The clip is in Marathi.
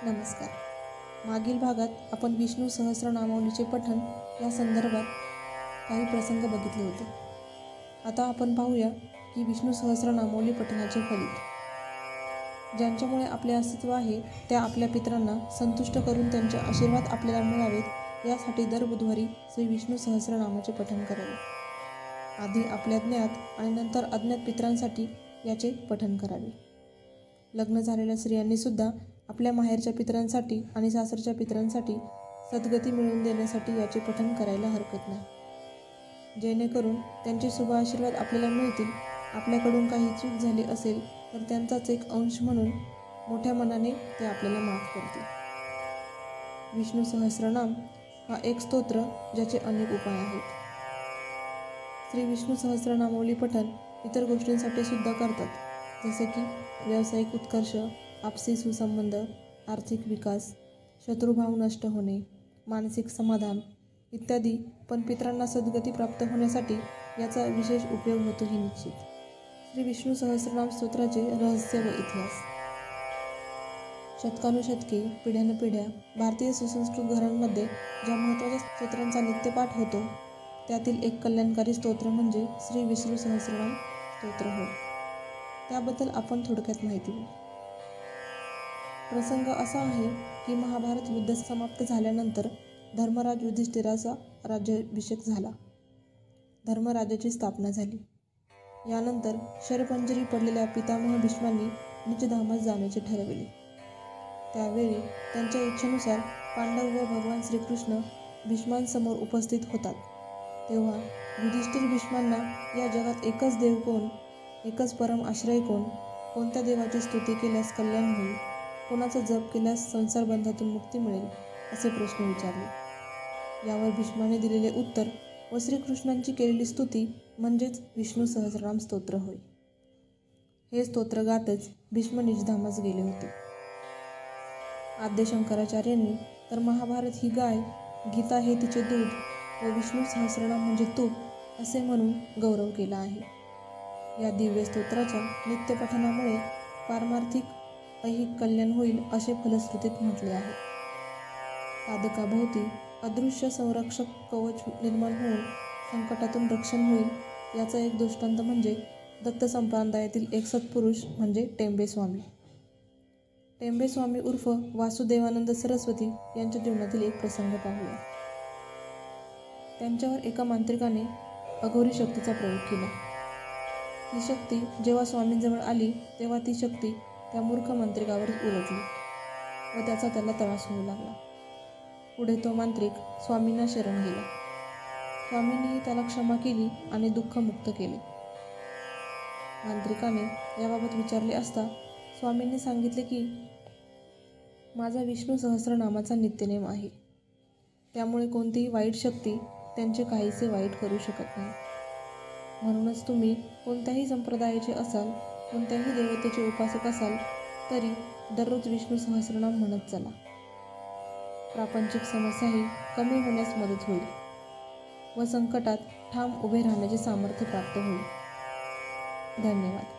नमस्कार. मागील भागात आपण विष्णू सहस्रनामावलीचे पठण या संदर्भात काही प्रसंग बघितले होते. आता आपण पाहूया की विष्णू सहस्रनामावली पठणाचे फलित. ज्यांच्यामुळे आपले अस्तित्व आहे त्या आपल्या पितरांना संतुष्ट करून त्यांचे आशीर्वाद आपल्याला मिळावेत यासाठी दर बुधवारी श्री विष्णू सहस्रनामाचे पठण करावे. आधी आपल्या ज्ञात आणि नंतर अज्ञात पितरांसाठी याचे पठण करावे. लग्न झालेल्या स्त्रियांनी सुद्धा आपल्या माहेरच्या पितरांसाठी आणि सासरच्या पितरांसाठी सद्गती मिळवून देण्यासाठी याचे पठण करायला हरकत नाही, जेणेकरून त्यांचे शुभ आशीर्वाद आपल्याला मिळतील. आपल्याकडून काही चूक झाली असेल तर त्यांचाच एक अंश म्हणून मोठ्या मनाने ते आपल्याला माफ करतील. विष्णू सहस्रनाम हा एक स्तोत्र ज्याचे अनेक उपाय आहेत. श्री विष्णू सहस्रनामावली पठण इतर गोष्टींसाठी सुद्धा करतात, जसे की व्यावसायिक उत्कर्ष, आपसी सुसंबंध, आर्थिक विकास, शत्रुभाव नष्ट होणे, मानसिक समाधान इत्यादी. पण पितरांना सद्गती प्राप्त होण्यासाठी याचा विशेष उपयोग होतो हे निश्चित. श्री विष्णू सहस्रनाम स्तोत्राचे रहस्य व इतिहास. शतकानुशतके, पिढ्यानपिढ्या भारतीय सुसंस्कृत घरांमध्ये ज्या महत्त्वाच्या स्तोत्रांचा नित्यपाठ होतो त्यातील एक कल्याणकारी स्तोत्र म्हणजे श्री विष्णू सहस्रनाम स्तोत्र होय. त्याबद्दल आपण थोडक्यात माहिती घेऊ. प्रसंग असा आहे की महाभारत युद्ध समाप्त झाल्यानंतर धर्मराज युधिष्ठिराचा राज्याभिषेक झाला. धर्मराजाची स्थापना झाली. यानंतर शरपंजरी पडलेल्या पितामह भीष्मांनी निजधामास जाण्याचे ठरविले. त्यावेळी त्यांच्या इच्छेनुसार पांडव व भगवान श्रीकृष्ण भीष्मांसमोर उपस्थित होतात. तेव्हा युधिष्ठिर भीष्मांना या जगात एकच देव कोण, एकच परम आश्रय कोण, कोणत्या देवाची स्तुती केल्यास कल्याण होईल, कोणाचा जप केल्यास संसार बंधातून मुक्ती मिळेल असे प्रश्न विचारले. यावर भीष्माने दिलेले उत्तर व श्रीकृष्णांची केलेली स्तुती म्हणजेच विष्णू सहस्रनाम स्तोत्र होय. हे स्तोत्र गातच भीष्म निजधामास गेले होते. आद्य शंकराचार्यांनी तर महाभारत ही गाय, गीता हे तिचे दूध व विष्णू सहस्रनाम म्हणजे तूप असे म्हणून गौरव केला आहे. या दिव्य स्तोत्राच्या नित्यपठणामुळे पारमार्थिक ऐहिक कल्याण होईल असे फलश्रुतीत म्हटले आहे. साधकाभोवती अदृश्य संरक्षक कवच निर्माण होऊन संकटातून रक्षण होईल याचा एक दृष्टांत म्हणजे दत्त संप्रदायातील एक सत्पुरुष म्हणजे टेंबे स्वामी. टेंबे स्वामी उर्फ वासुदेवानंद सरस्वती यांच्या जीवनातील एक प्रसंग पाहूया. त्यांच्यावर एका मांत्रिकाने अघोरी शक्तीचा प्रयोग केला. ती शक्ती जेव्हा स्वामींजवळ आली तेव्हा ती शक्ती त्या मूर्ख मांत्रिकावर उलटली व त्याचा त्याला त्रास होऊ लागला. पुढे तो मांत्रिक स्वामींना शरण गेला. स्वामींनीही त्याला क्षमा केली आणि दुःखमुक्त केले. मांत्रिकाने याबाबत विचारले असता स्वामींनी सांगितले की माझा विष्णू सहस्रनामाचा नित्यनेम आहे, त्यामुळे कोणतीही वाईट शक्ती त्यांचे काहीसे वाईट करू शकत नाही. म्हणूनच तुम्ही कोणत्याही संप्रदायाचे असाल, कोणत्याही देवतेचे उपासक असाल तरी दररोज विष्णू सहस्रनाम म्हणत चला. प्रापंचिक समस्याही कमी होण्यास मदत होईल व संकटात ठाम उभे राहण्याचे सामर्थ्य प्राप्त होईल. धन्यवाद.